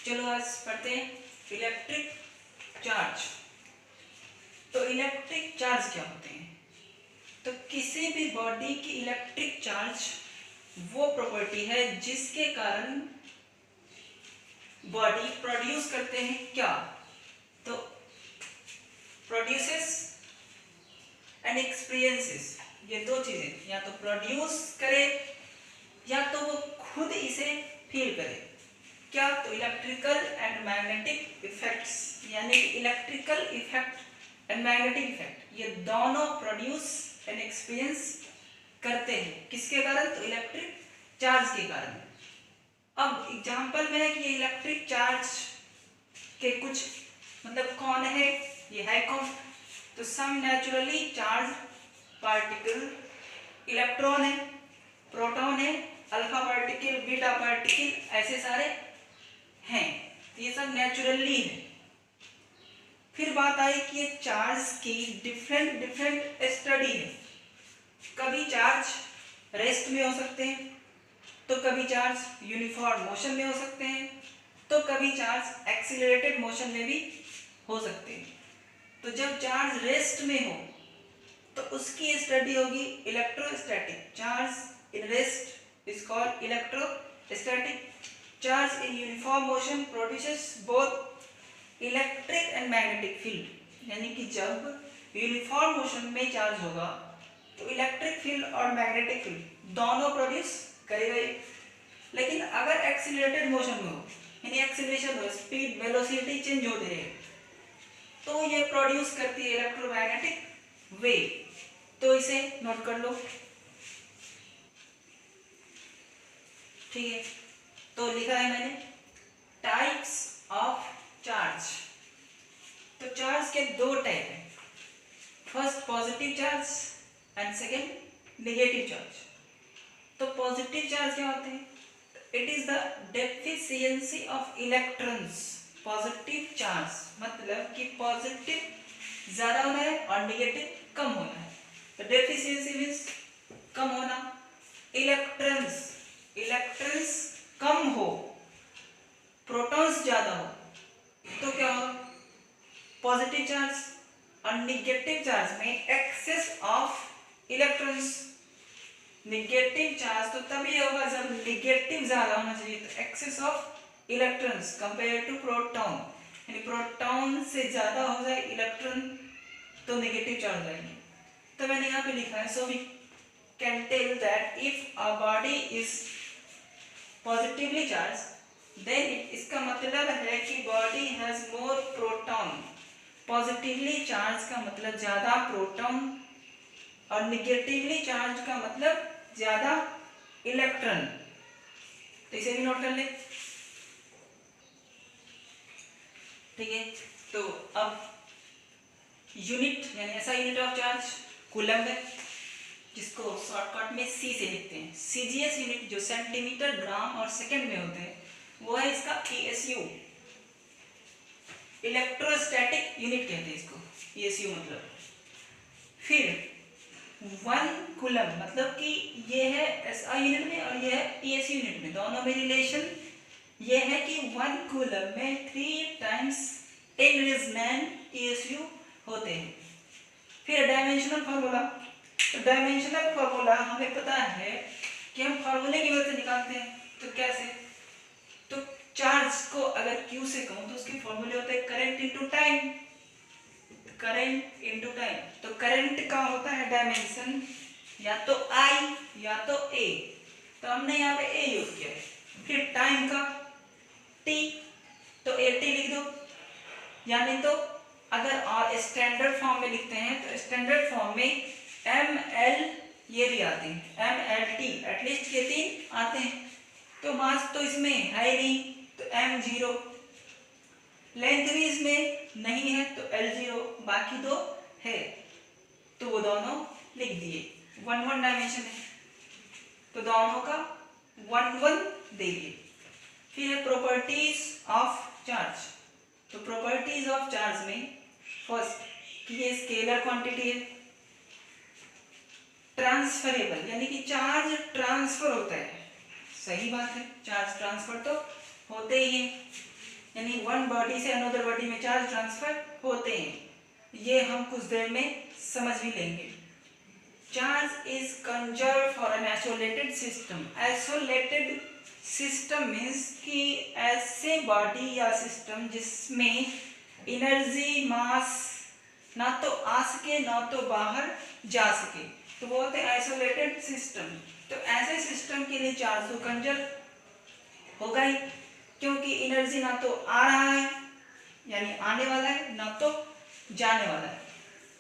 चलो आज पढ़ते हैं इलेक्ट्रिक चार्ज। तो इलेक्ट्रिक चार्ज क्या होते हैं? तो किसी भी बॉडी की इलेक्ट्रिक चार्ज वो प्रॉपर्टी है जिसके कारण बॉडी प्रोड्यूस करते हैं क्या? तो प्रोड्यूसेस एंड एक्सपीरियंसेस, ये दो चीजें, या तो प्रोड्यूस करे या तो वो खुद इसे फील करे। क्या? तो इलेक्ट्रिकल एंड मैग्नेटिक इफेक्ट्स, यानी electrical effect and magnetic effect, ये दोनों प्रोड्यूस एंड एक्सपीरियंस करते हैं किसके कारण? तो इलेक्ट्रिक चार्ज के कारण। अब एग्जांपल में है कि ये इलेक्ट्रिक चार्ज के कुछ मतलब कौन है, ये है कौन? तो सम नेचुरली चार्ज पार्टिकल, इलेक्ट्रॉन है, प्रोटॉन है, अल्फा पार्टिकल, बीटा पार्टिकल, ऐसे सारे हैं, ये सब नेचुरली है। फिर बात आई कि ये चार्ज की डिफरेंट डिफरेंट स्टडी है। कभी चार्ज रेस्ट में हो सकते हैं, तो कभी चार्ज यूनिफॉर्म मोशन में हो सकते हैं, तो कभी चार्ज एक्सीलरेटेड मोशन में भी हो सकते हैं। तो जब चार्ज रेस्ट में हो तो उसकी स्टडी होगी electrostatic. Charge in rest is called electrostatic. Charge in uniform motion produces both electric and magnetic field, यानी कि जब यूनिफॉर्म मोशन में चार्ज होगा तो इलेक्ट्रिक फील्ड और मैग्नेटिक फील्ड दोनों प्रोड्यूस करेगा। लेकिन अगर एक्सीलरेटेड मोशन में हो, यानी एक्सीलरेशन हो, स्पीड वेलोसिटी चेंज होती रहे, तो ये प्रोड्यूस करती है इलेक्ट्रोमैग्नेटिक वेव। तो इसे नोट कर लो, ठीक है। तो लिखा है मैंने टाइप्स ऑफ चार्ज। तो चार्ज के दो टाइप हैं, first positive charge and second negative charge. तो पॉजिटिव चार्ज क्या होते हैं? It is the deficiency of electrons. Positive charge मतलब कि पॉजिटिव ज्यादा होना है और नेगेटिव कम होना है। तो डेफिशिएंसी मींस कम होना। इलेक्ट्रॉन्स, इलेक्ट्रॉन्स कम हो, प्रोटॉन्स ज्यादा हो, तो क्या हो? Positive charge. और नेगेटिव चार्ज में excess of electrons. Negative charge तो तभी होगा जब नेगेटिव ज्यादा होना चाहिए, तो excess of electrons compare to proton, यानी प्रोटॉन से ज्यादा हो जाए इलेक्ट्रॉन तो नेगेटिव चार्ज आएंगे। तो मैंने यहाँ पे लिखा है, so we can tell that if a body is positively charge then इसका मतलब है कि body has more proton. Positively charge का मतलब ज्यादा प्रोटॉन और नेगेटिवली चार्ज का मतलब ज्यादा इलेक्ट्रॉन। तो इसे भी नोट कर ले, ठीक है। तो अब यूनिट, यानी ऐसा यूनिट ऑफ चार्ज कूलम्ब है, जिसको शॉर्टकट में सी से लिखते हैं। सीजीएस यूनिट जो सेंटीमीटर, ग्राम और सेकंड में होते हैं, वो है इसका ईएसयू। इलेक्ट्रोस्टैटिक यूनिट कहते हैं इसको, ईएसयू मतलब। फिर 1 कूलम्ब मतलब कि ये है एसआई यूनिट में और ये है ईएसयू यूनिट में, दोनों में रिलेशन ये है कि 1 कूलम्ब में 3 टाइम्स 10⁻⁹ ईएसयू होते हैं। फिर डायमेंशनल फार्मूला। तो डायमेंशनल फार्मूला हमें पता है कि हम फार्मूले की मदद से निकालते हैं। तो कैसे? तो चार्ज को अगर Q से कहूं तो उसके फार्मूले होते हैं current into time. Current into time, तो करंट का होता है डायमेंशन या तो I या तो A, तो हमने यहाँ पे A यूज किया है। फिर टाइम का T, तो AT लिख दो। यानी तो अगर और स्टैंडर्ड फॉर्म में लिखते हैं तो स्टैंडर्ड फॉर्म में ml ये भी आते हैं, mlt एटलीस्ट ये 3 आते हैं। तो मास तो इसमें है ही नहीं, तो m0। लेंथ भी इसमें नहीं है तो L0, बाकी 2 है, तो वो दोनों लिख दिए। 1 डायमेंशन है तो दोनों का 1 दे दिए। फिर है प्रॉपर्टीज ऑफ चार्ज। तो प्रॉपर्टीज ऑफ चार्ज में फर्स्ट कि ये स्केलर क्वांटिटी है, ट्रांसफरेबल यानी कि चार्ज ट्रांसफर होता है। सही बात है, चार्ज ट्रांसफर तो होते ही है। यानी वन बॉडी से अनदर बॉडी में चार्ज ट्रांसफर होते हैं, ये हम कुछ देर में समझ भी लेंगे। Charge is conserve for an isolated system. Isolated system means कि ऐसे बॉडी या सिस्टम जिसमें एनर्जी मास ना तो आ सके ना तो बाहर जा सके, तो वो होते हैं आइसोलेटेड सिस्टम। तो ऐसे सिस्टम के लिए चार्ज तो कंजर्व होगा ही, क्योंकि एनर्जी ना तो आ रहा है यानी आने वाला है, ना तो जाने वाला है,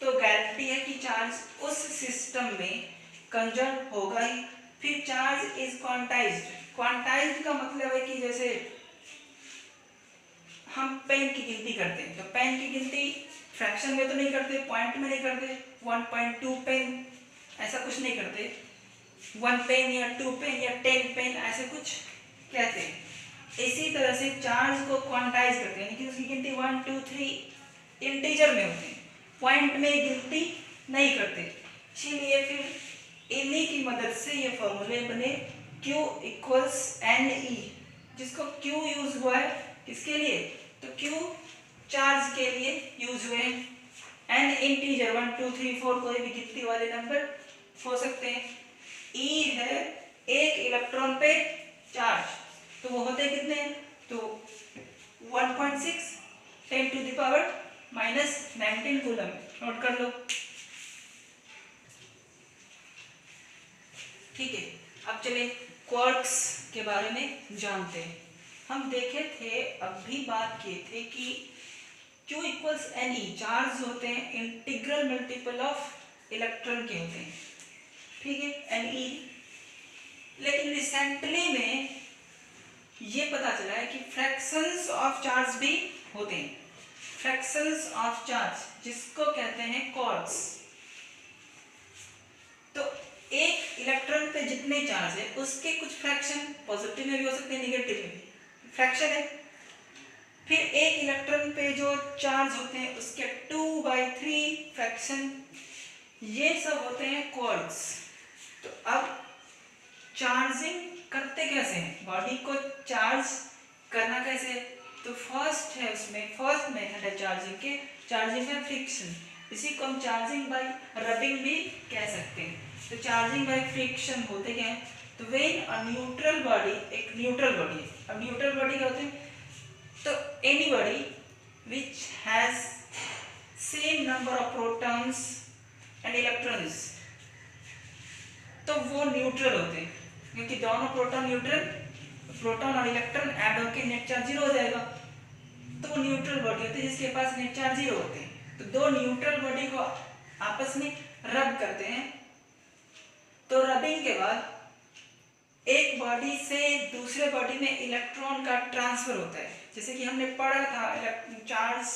तो गारंटी है कि चार्ज उस सिस्टम में कंजर्व होगा ही। फिर चार्ज इज क्वांटाइज्ड। क्वांटाइज्ड का मतलब है कि जैसे हम पेन की गिनती करते हैं, तो पेन की गिनती फ्रैक्शन में तो नहीं करते, पॉइंट में नहीं करते, 1.2 पेन ऐसा कुछ नहीं करते, 1 पेन या 2 पेन या 10 पेन ऐसे कुछ कहते हैं। इसी तरह से चार्ज को क्वांटाइज करते हैं, यानी कि उसकी गिनती 1 2 3 इंटीजर में होते हैं, पॉइंट में गिनती नहीं करते। इसीलिए फिर इन्हीं की मदद से ये फॉर्मूले बने Q इक्वल्स NE, जिसको Q यूज हुआ है किसके लिए, तो Q चार्ज के लिए यूज हुए हैं। N इंटीजर 1 2 3 4 कोई भी गिनती वाले नंबर हो सकते हैं। E है एक इलेक्ट्रॉन पे चार्ज, तो वो होते कितने हैं, तो 1.6 10 to the power -19 coulomb. Note कर लो, ठीक है। अब चले क्वार्क्स के बारे में जानते हैं। हम देखे थे, अभी बात किए थे कि Q इक्वल्स NE, चार्ज होते हैं इंटीग्रल मल्टीपल ऑफ इलेक्ट्रॉन के होते हैं, ठीक है, NE। लेकिन रिसेंटली में ये पता चला है कि फ्रैक्शंस ऑफ चार्ज भी होते हैं, फ्रैक्शंस ऑफ चार्ज जिसको कहते हैं क्वार्क्स। तो एक इलेक्ट्रॉन पे जितने चार्ज है उसके कुछ फ्रैक्शन पॉजिटिव में भी हो सकते हैं, नेगेटिव में भी फ्रैक्शन है। फिर एक इलेक्ट्रॉन पे जो चार्ज होते हैं उसके 2/3 फ्रैक्शन, ये सब होते हैं क्वार्क्स। तो अब चार्जिंग करते कैसे हैं, बॉडी को चार्ज करना कैसे है, तो फर्स्ट है उसमें फर्स्ट मेथड है चार्जिंग के, चार्जिंग है फ्रिक्शन। इसी को हम चार्जिंग बाय रबिंग भी कह सकते हैं। तो चार्जिंग बाय फ्रिक्शन होते क्या है, तो व्हेन अ न्यूट्रल बॉडी, एक न्यूट्रल बॉडी है, अब न्यूट्रल बॉडी क्या होते हैं, तो any body which has same number of protons and electrons, तो वो न्यूट्रल होते हैं, क्योंकि दोनों प्रोटॉन न्यूट्रल, प्रोटॉन और इलेक्ट्रॉन ऐड होकर नेट चार्ज 0 हो जाएगा, तो वो न्यूट्रल बॉडी होती है जिसके पास नेट चार्ज 0 होते हैं। तो दो न्यूट्रल बॉडी को आपस में रब करते हैं, तो रबिंग के बाद एक बॉडी से दूसरे बॉडी में इलेक्ट्रॉन का ट्रांसफर होता है, जैसे कि हमने पढ़ा था चार्ज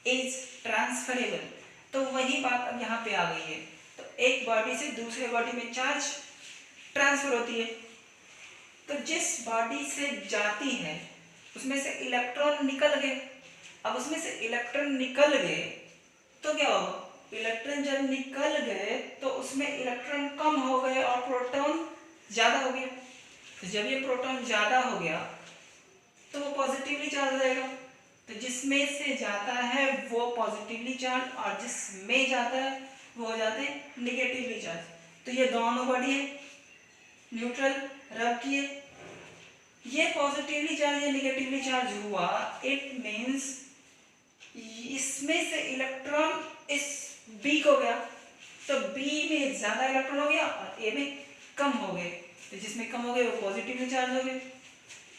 इज ट्रांसफरेबल, तो वही बात अब यहाँ पे आ गई है। तो एक बॉडी से दूसरे बॉडी में चार्ज ट्रांसफर होती है, तो जिस बॉडी से जाती है उसमें से इलेक्ट्रॉन निकल गए। अब उसमें से इलेक्ट्रॉन निकल गए तो क्या होगा, इलेक्ट्रॉन जब निकल गए तो उसमें इलेक्ट्रॉन कम हो गए और प्रोटॉन ज़्यादा हो गया। तो जब ये प्रोटॉन ज़्यादा हो गया तो वो पॉजिटिवली चार्ज हो जाएगा, तो जिसमें से जाता है वो पॉजिटिवली चार्ज और जिसमें जाता है वो हो जाते हैं निगेटिवली चार्ज। तो ये दोनों बॉडी है न्यूट्रल, रब किए, ये पॉजिटिवली चार्ज या निगेटिवली चार्ज हुआ, इट मीन्स इसमें से इलेक्ट्रॉन इस बी को गया, तो बी में ज्यादा इलेक्ट्रॉन हो गया और ए में कम हो गए, तो जिसमें कम हो गए वो पॉजिटिवली चार्ज हो गए।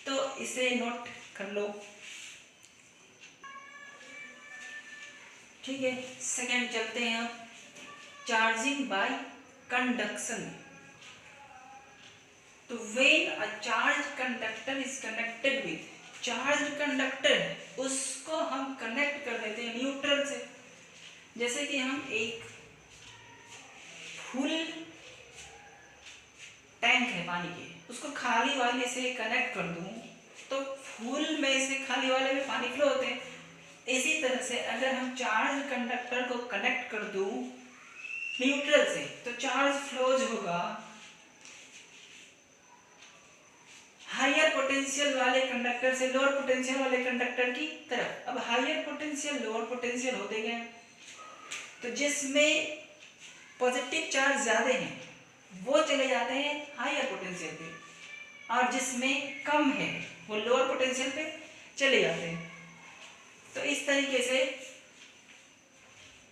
तो इसे नोट कर लो, ठीक है। सेकंड चलते हैं अब, चार्जिंग बाय कंडक्शन। तो when a charge conductor is connected with, charge conductor उसको हम कनेक्ट कर देते हैं न्यूट्रल से। जैसे कि हम एक फुल टैंक है पानी के, उसको खाली वाले से कनेक्ट कर दूं तो फुल में से खाली वाले में पानी फ्लो होते हैं। इसी तरह से अगर हम चार्ज कंडक्टर को कनेक्ट कर दूं न्यूट्रल से तो चार्ज फ्लोज होगा हायर पोटेंशियल वाले कंडक्टर से लोअर पोटेंशियल वाले कंडक्टर की तरफ। अब हायर पोटेंशियल लोअर पोटेंशियल होते गए, तो जिसमें पॉजिटिव चार्ज ज्यादा हैं वो चले जाते हैं हायर पोटेंशियल पे, और जिसमें कम है वो लोअर पोटेंशियल पे चले जाते हैं। तो इस तरीके से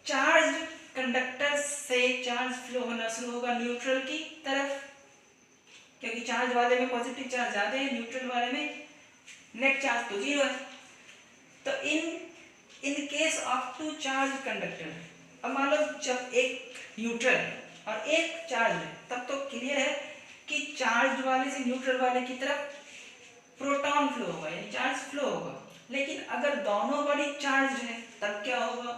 चार्ज कंडक्टर से चार्ज फ्लो होना शुरू होगा न्यूट्रल की तरफ, क्योंकि चार्ज वाले में पॉजिटिव चार्ज ज्यादा है, न्यूट्रल वाले में नेट चार्ज तो जीरो है। तो in case of two charge conductor, अब मान लो जब एक न्यूट्रल है और एक चार्ज है, तब तो क्लियर है कि चार्ज वाले से न्यूट्रल वाले की तरफ प्रोटॉन फ्लो होगा, यानी चार्ज फ्लो होगा। लेकिन अगर दोनों बॉडी चार्ज है तब क्या होगा?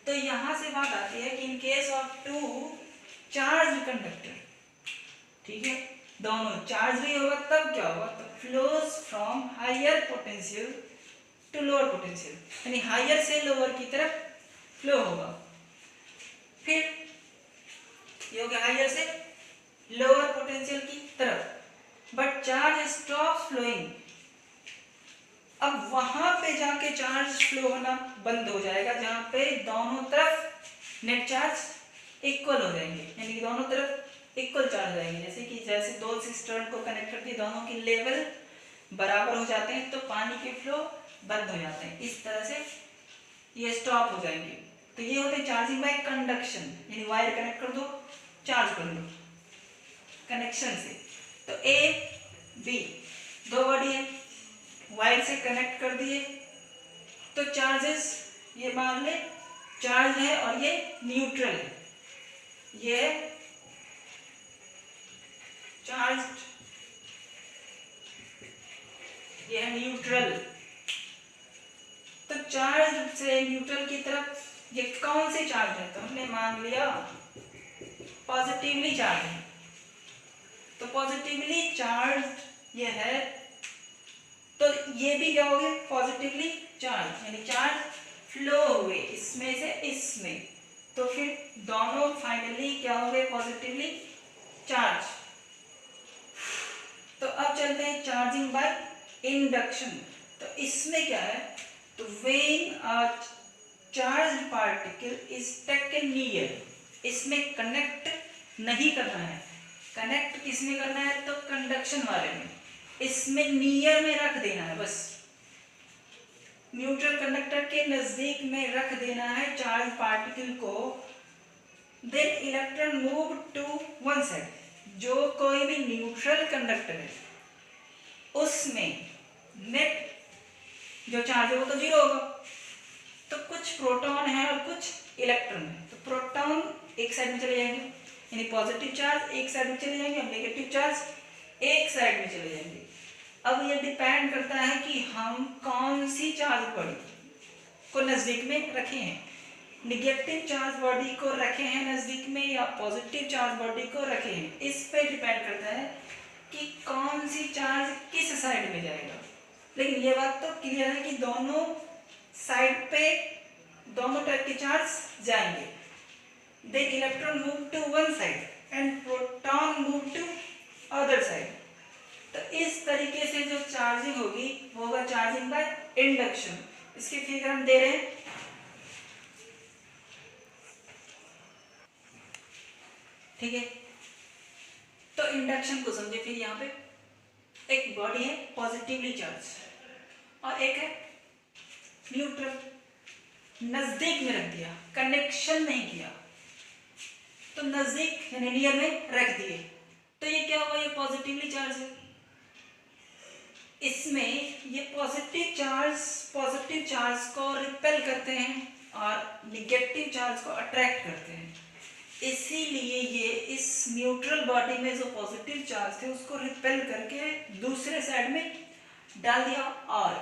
तो यहां से बात आती है कि in case of two charge conductor, ठीक है, दोनों चार्ज भी होगा तब क्या होगा? तो flows from higher potential to lower potential, यानी हायर से लोअर की तरफ फ्लो होगा। फिर ये हो गया हायर से लोअर पोटेंशियल की तरफ, बट चार्ज स्टॉप फ्लोइंग। अब वहां पे जाके चार्ज फ्लो होना बंद हो जाएगा जहां पे दोनों तरफ नेट चार्ज इक्वल हो जाएंगे, यानी कि दोनों तरफ इक्वल चार्ज रहेंगे। जैसे दो सिस्टर्न को कनेक्ट करके दोनों के लेवल बराबर हो जाते हैं तो पानी के फ्लो बंद हो जाते हैं, इस तरह से ये स्टॉप हो जाएंगे। तो ये होते हैं चार्जिंग बाय कंडक्शन, यानी वायर कनेक्ट कर दो, चार्ज कर लो कनेक्शन से। तो ए बी दो बॉडी है, वायर से कनेक्ट कर दिए तो चार्जेस, ये मान ले चार्ज है और ये न्यूट्रल है, ये चार्ज, ये है न्यूट्रल। तो चार्ज से न्यूट्रल की तरफ ये कौन से चार्ज है? तो हमने मान लिया पॉजिटिवली चार्ज है, तो पॉजिटिवली चार्ज ये है, तो ये भी क्या हो गए? पॉजिटिवली चार्ज, यानी चार्ज फ्लो हुए इसमें से इसमें, तो फिर दोनों फाइनली क्या हो गए? Positively charge. तो अब चलते हैं चार्जिंग बाय इंडक्शन। तो इसमें क्या है? तो when a charge particle is taken near, इसमें कनेक्ट नहीं करना है। कनेक्ट किसमें करना है? तो कंडक्शन वाले में, इसमें नियर में रख देना है, बस न्यूट्रल कंडक्टर के नजदीक में रख देना है चार्ज पार्टिकल को। Then electron move to one side, जो कोई भी न्यूट्रल कंडक्टर है उसमें नेट जो चार्ज है वो तो जीरो होगा, तो कुछ प्रोटॉन है और कुछ इलेक्ट्रॉन है। तो प्रोटॉन एक साइड में चले जाएंगे, यानी पॉजिटिव चार्ज एक साइड में चले जाएंगे और नेगेटिव चार्ज एक साइड में चले जाएंगे। अब ये डिपेंड करता है कि हम कौन सी चार्ज बॉडी को नजदीक में रखे हैं, निगेटिव चार्ज बॉडी को रखे हैं नजदीक में या पॉजिटिव चार्ज बॉडी को रखे हैं। इस पे डिपेंड करता है कि कौन सी चार्ज किस साइड में जाएगा। लेकिन ये बात तो क्लियर है कि दोनों साइड पे दोनों टाइप के चार्ज जाएंगे। Then electron move to one side and proton move to other side. तो इस तरीके से जो चार्जिंग होगी वो होगा चार्जिंग बाय इंडक्शन। इसकी फिगर हम दे रहे हैं, ठीक है। तो इंडक्शन को समझे। फिर यहाँ पे एक बॉडी है पॉजिटिवली चार्ज और एक है न्यूट्रल, नजदीक में रख दिया, कनेक्शन नहीं किया, तो नजदीक यानी नियर में रख दिए, तो ये क्या हुआ? ये पॉजिटिवली चार्ज है। इसमें ये पॉजिटिव चार्ज को रिपेल करते हैं और निगेटिव चार्ज को अट्रैक्ट करते हैं। इसीलिए ये इस न्यूट्रल बॉडी में जो पॉजिटिव चार्ज थे उसको रिपेल करके दूसरे साइड में डाल दिया, और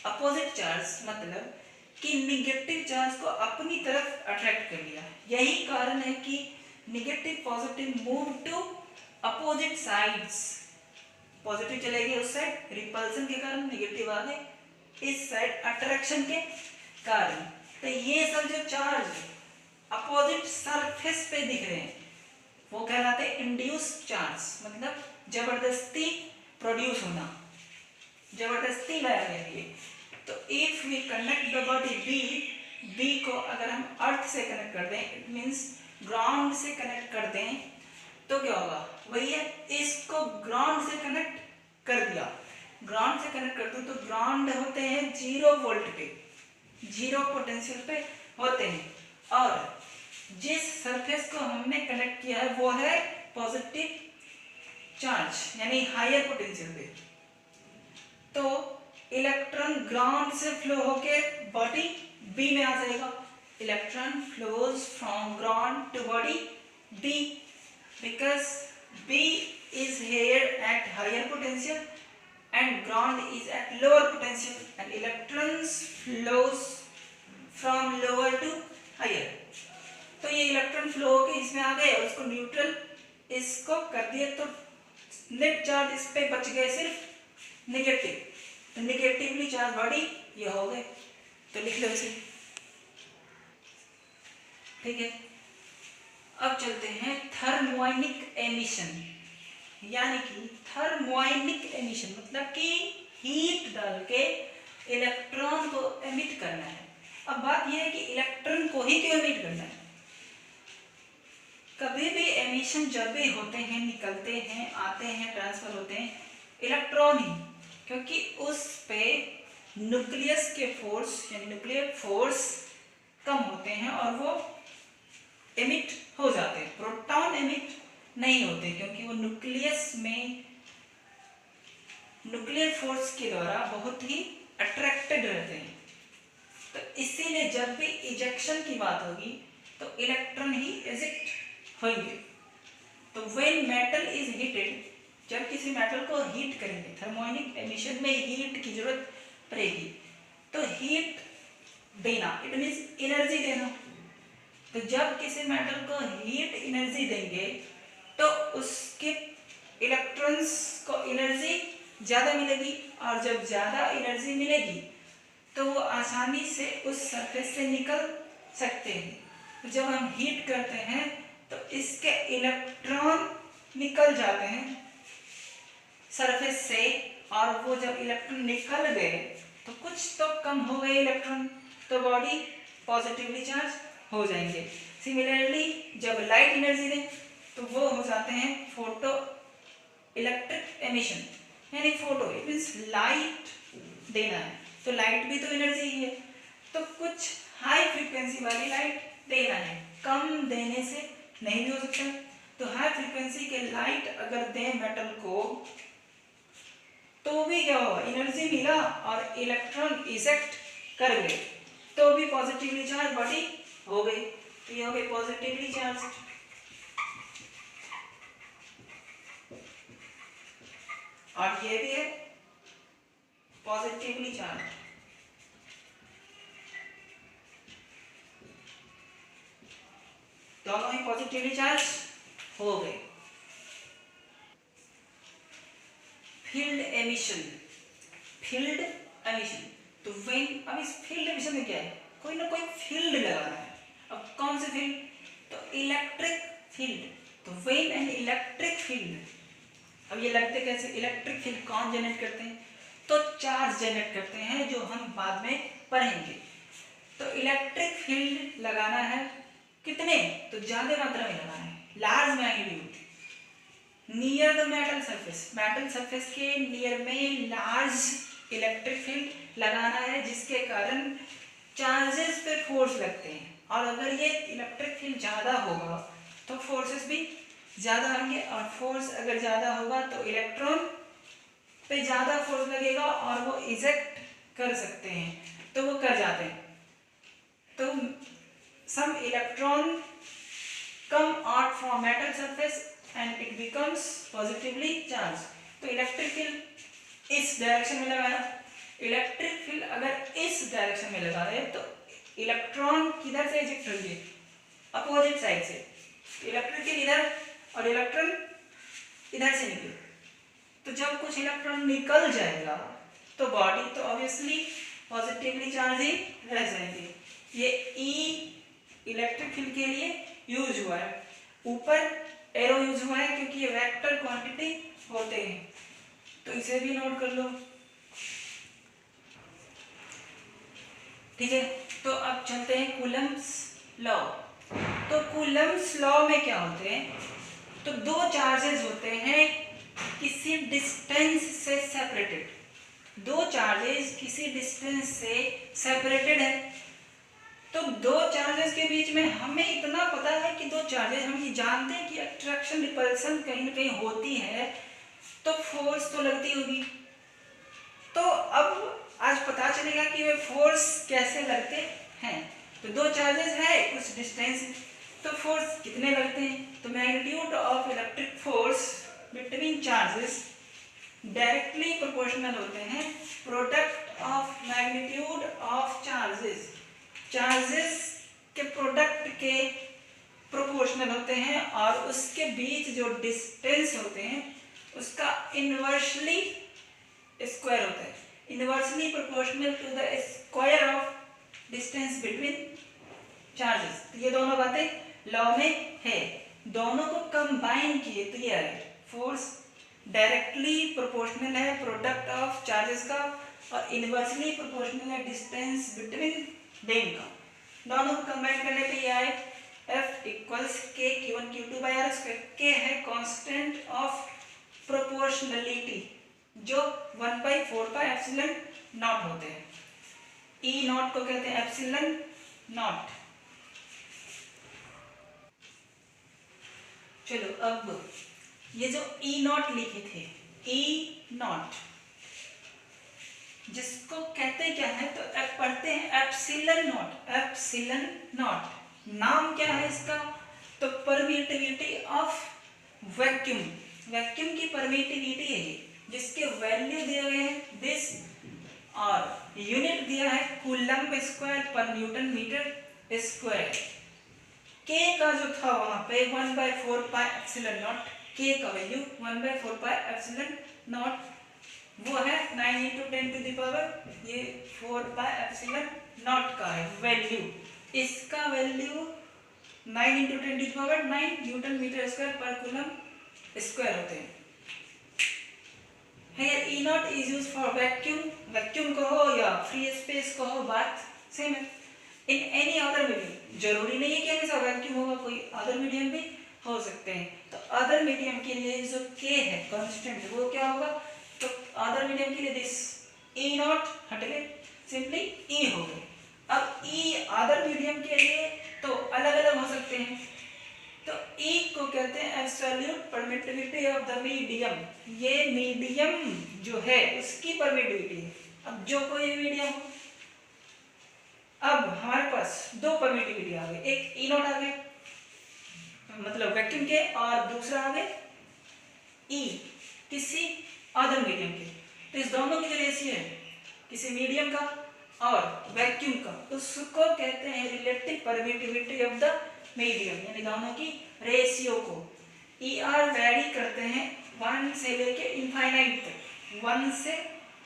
अपोजिट चार्ज मतलब कि निगेटिव चार्ज को अपनी तरफ अट्रैक्ट कर लिया। यही कारण है कि negative positive move to opposite sides. Positive चले गए उस साइड रिपल्सन के कारण, निगेटिव आ गए इस साइड अट्रैक्शन के कारण। तो ये सब जो चार्ज अपोजिट सरफेस पे दिख रहे हैं वो कहलाते हैं इंड्यूस चार्ज, मतलब जबरदस्ती प्रोड्यूस होना। जबरदस्ती लाया गया ये। तो if we connect the body B को अगर हम अर्थ से कनेक्ट कर दें, इट मीन्स ग्राउंड से कनेक्ट कर दें, तो क्या होगा, वही है, इसको ग्राउंड से कनेक्ट कर दिया, ग्राउंड से कनेक्ट कर दो तो ग्राउंड होते हैं 0 वोल्ट पे, 0 पोटेंशियल पे होते हैं, और जिस सरफेस को हमने कनेक्ट किया है वो है पॉजिटिव चार्ज यानी हायर पोटेंशियल पे। तो इलेक्ट्रॉन ग्राउंड से फ्लो होके बॉडी बी में आ जाएगा। Electron flows from ground to body B because B is here at higher potential and ground is at lower potential and electrons flows from lower to higher। तो ये electron flow होके इसमें आ गए और उसको न्यूट्रल इसको कर दिए, तो नेट चार्ज इस पे बच गए सिर्फ नेगेटिव, तो नेगेटिवली चार्ज बॉडी ये हो गए। तो लिख लो इसे, ठीक है। अब चलते हैं थर्मोनिक एमिशन, यानी कि थर्मोनिक एमिशन मतलब कि हीट डाल के इलेक्ट्रॉन को एमिट करना है। अब बात यह है कि इलेक्ट्रॉन को ही क्यों एमिट करना है। कभी भी एमिशन जब भी होते हैं, निकलते हैं, आते हैं, ट्रांसफर होते हैं, इलेक्ट्रॉन ही, क्योंकि उस पे न्यूक्लियस के फोर्स यानी न्यूक्लियर फोर्स कम होते हैं और वो एमिट हो जाते हैं। प्रोटॉन एमिट नहीं होते क्योंकि वो न्यूक्लियस में न्यूक्लियर फोर्स के द्वारा बहुत ही अट्रैक्टेड रहते हैं। तो इसीलिए जब भी इजेक्शन की बात होगी तो इलेक्ट्रॉन ही इजेक्ट होंगे। तो व्हेन मेटल इज हीटेड, जब किसी मेटल को हीट करेंगे, थर्मोनिक एमिशन में हीट की जरूरत पड़ेगी, तो हीट देना इट मीन्स एनर्जी देना। तो जब किसी मेटल को हीट एनर्जी देंगे तो उसके इलेक्ट्रॉन्स को एनर्जी ज़्यादा मिलेगी, और जब ज़्यादा एनर्जी मिलेगी तो वो आसानी से उस सरफेस से निकल सकते हैं। तो जब हम हीट करते हैं तो इसके इलेक्ट्रॉन निकल जाते हैं सरफेस से, और वो जब इलेक्ट्रॉन निकल गए तो कुछ तो कम हो गए इलेक्ट्रॉन, तो बॉडी पॉजिटिवली चार्ज हो जाएंगे। सिमिलरली जब लाइट एनर्जी दें तो वो हो जाते हैं फोटो इलेक्ट्रिक एमिशन, यानी फोटो इट मीन्स लाइट देना है, तो लाइट भी तो एनर्जी ही है, तो कुछ हाई फ्रीक्वेंसी वाली लाइट देना है, कम देने से नहीं भी हो सकता। तो हाई फ्रीक्वेंसी के लाइट अगर दें मेटल को तो भी क्या होगा, एनर्जी मिला और इलेक्ट्रॉन इजेक्ट कर गए, तो भी पॉजिटिवली चार्ज बॉडी हो गई। तो ये हो गई पॉजिटिवली चार्ज। और ये भी है पॉजिटिवली चार्ज। दोनों ही पॉजिटिवली चार्ज हो गए। फील्ड एमिशन, फील्ड एमिशन, तो व्हेन, अब इस फील्ड एमिशन में क्या है, कोई ना कोई फील्ड लगाना है। अब कौन से फील्ड, तो इलेक्ट्रिक फील्ड। तो व्हेन एन इलेक्ट्रिक फील्ड, अब ये लगते कैसे, इलेक्ट्रिक फील्ड कौन जनरेट करते हैं, तो चार्ज जनरेट करते हैं, जो हम बाद में पढ़ेंगे। तो इलेक्ट्रिक फील्ड लगाना है कितने, तो ज्यादा मात्रा में लगाना है, large magnitude near the metal surface, metal surface के नियर में लार्ज इलेक्ट्रिक फील्ड लगाना है, जिसके कारण चार्जेस पे फोर्स लगते हैं। और अगर ये इलेक्ट्रिक फील्ड ज़्यादा होगा तो फोर्सेस भी ज़्यादा होंगे, और फोर्स अगर ज़्यादा होगा तो इलेक्ट्रॉन पे ज़्यादा फोर्स लगेगा और वो इजेक्ट कर सकते हैं, तो वो कर जाते हैं। तो some electron come out from metal surface and it becomes positively charge. तो इलेक्ट्रिक फील्ड इस डायरेक्शन में लगाना, इलेक्ट्रिक फील्ड अगर इस डायरेक्शन में लगा रहे तो इलेक्ट्रॉन किधर से इजेक्ट होंगे, अपोजिट साइड से, इलेक्ट्रिक फील्ड इधर और इलेक्ट्रॉन इधर से निकले। तो जब कुछ इलेक्ट्रॉन निकल जाएगा तो बॉडी तो ऑब्वियसली पॉजिटिवली चार्ज ही रह जाएंगे। ये ई इलेक्ट्रिक फील्ड के लिए यूज हुआ है, ऊपर एरो यूज हुआ है क्योंकि ये वेक्टर क्वांटिटी होते हैं, तो इसे भी नोट कर लो। ठीक है, तो अब चलते हैं कूलम्ब्स लॉ। तो कूलम्ब्स लॉ में क्या होते हैं, तो दो चार्जेस होते हैं किसी डिस्टेंस से सेपरेटेड, दो चार्जेस किसी डिस्टेंस से सेपरेटेड है। तो दो चार्जेस के बीच में हमें इतना पता है कि दो चार्जेस, हम ये जानते हैं कि अट्रैक्शन रिपल्सन कहीं ना कहीं होती है, तो फोर्स तो लगती होगी। तो अब आज पता चलेगा कि वे फोर्स कैसे लगते हैं। तो दो चार्जेस है कुछ डिस्टेंस, तो फोर्स कितने लगते हैं। तो magnitude of electric force between charges directly proportional होते हैं product of magnitude of charges, charges के प्रोडक्ट के प्रोपोर्शनल होते हैं, और उसके बीच जो डिस्टेंस होते हैं उसका इनवर्सली स्क्वायर होता है, inversely proportional to the square of distance between charges. तो ये दोनों बातें लॉ में है, दोनों को कंबाइन किए तो ये है फोर्स डायरेक्टली प्रोपोर्शनल है प्रोडक्ट ऑफ चार्जेस का, और इनवर्सली प्रोपोर्शनल है डिस्टेंस बिटवीन देम का। दोनों को कंबाइन करने पे ये आए F equals K Q1 Q2 by R square. K है कांस्टेंट ऑफ प्रोपोर्शनलिटी जो 1/4 पाई एप्सिलॉन नॉट होते हैं। E नॉट को कहते हैं एप्सिलॉन नॉट। चलो अब ये जो E नॉट लिखे थे, E नॉट जिसको कहते क्या है, तो पढ़ते हैं एप्सिलॉन नॉट, एप्सिलॉन नॉट नाम क्या है इसका, तो परमिटिविटी ऑफ वैक्यूम, वैक्यूम की परमिटिविटी है ये, जिसके वैल्यू दिए हुए हैं दिस, और यूनिट दिया है कूलम्ब स्क्वायर पर न्यूटन मीटर स्क्वायर। K का जो था वहां पे 1/4 पाई एप्सिलॉन नॉट, K का वैल्यू 1/4 पाई एप्सिलॉन नॉट, वो है 9 × 10⁻, ये 4 पाई एप्सिलॉन नॉट का है वैल्यू। इसका वैल्यू 9 × 10⁹ न्यूटन मीटर स्क्वायर पर कूलम्ब स्क्वायर होते हैं। Here E naught is used for vacuum, vacuum को हो या फ्री स्पेस को हो, बात सेम है। इन एनी अदर मीडियम, जरूरी नहीं है कि हमेशा वैक्यूम होगा, कोई अदर मीडियम भी हो सकते हैं। तो अदर मीडियम के लिए जो K है कांस्टेंट, वो क्या होगा, तो अदर मीडियम के लिए दिस E नॉट हट गए, सिंपली E हो गए। अब E अदर मीडियम के लिए तो अलग अलग हो सकते हैं, तो E को कहते हैं absolute permittivity of the medium, ये मीडियम जो है उसकी परमिटिविटी है। अब जो कोई मीडियम हो, अब हमारे पास दो परमिटिविटी आ गए, एक E नॉट आ गए मतलब वैक्यूम के, और दूसरा आ गए E किसी अदर मीडियम के। तो इस दोनों की जो रेशियो है किसी मीडियम का और वैक्यूम का, उसको कहते हैं relative permittivity of the medium, यानी दोनों की रेशियो को। ER वैरी करते हैं 1 से लेके इनफाइनाइट तक, 1 से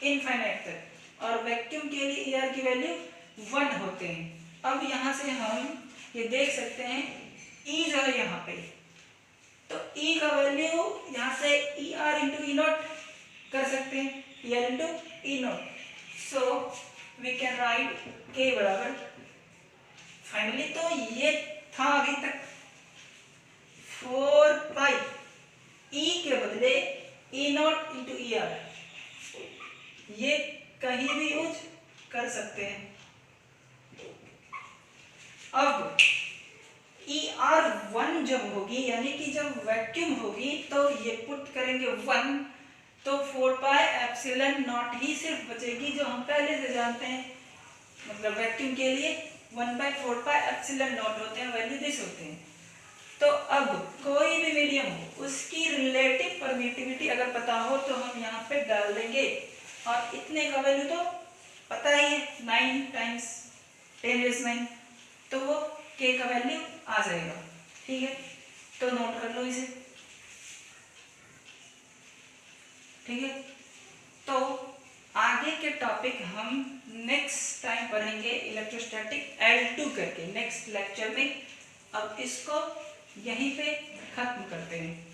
इनफाइनाइट तक, और वैक्यूम के लिए ER की वैल्यू 1 होते हैं। अब यहाँ से हम ये देख सकते हैं E जो है यहाँ पे, तो E का वैल्यू यहाँ से ER × E नॉट कर सकते हैं, ER × E naught. So we can write K बराबर, फाइनली तो ये था अभी तक 4 पाई E के बदले E नॉट × ER, ये कहीं भी यूज कर सकते हैं। अब ER 1 जब होगी, यानी कि जब वैक्यूम होगी, तो ये पुट करेंगे 1, तो 4 पाई एप्सिलॉन नॉट ही सिर्फ बचेगी, जो हम पहले से जानते हैं। मतलब वैक्यूम के लिए 1/4 पाई एप्सिलॉन नॉट होते हैं, वैल्यू दिस होते हैं। तो अब कोई भी मीडियम हो, उसकी रिलेटिव परमिटिविटी अगर पता हो तो हम यहाँ पे डाल देंगे, और इतने का वैल्यू तो पता ही है 9 × 10⁹, तो वो K का वैल्यू आ जाएगा। ठीक है, तो नोट कर लो इसे। ठीक है, तो आगे के टॉपिक हम नेक्स्ट टाइम पढ़ेंगे इलेक्ट्रोस्टैटिक L2 करके नेक्स्ट लेक्चर में। अब इसको यहीं पे खत्म करते हैं।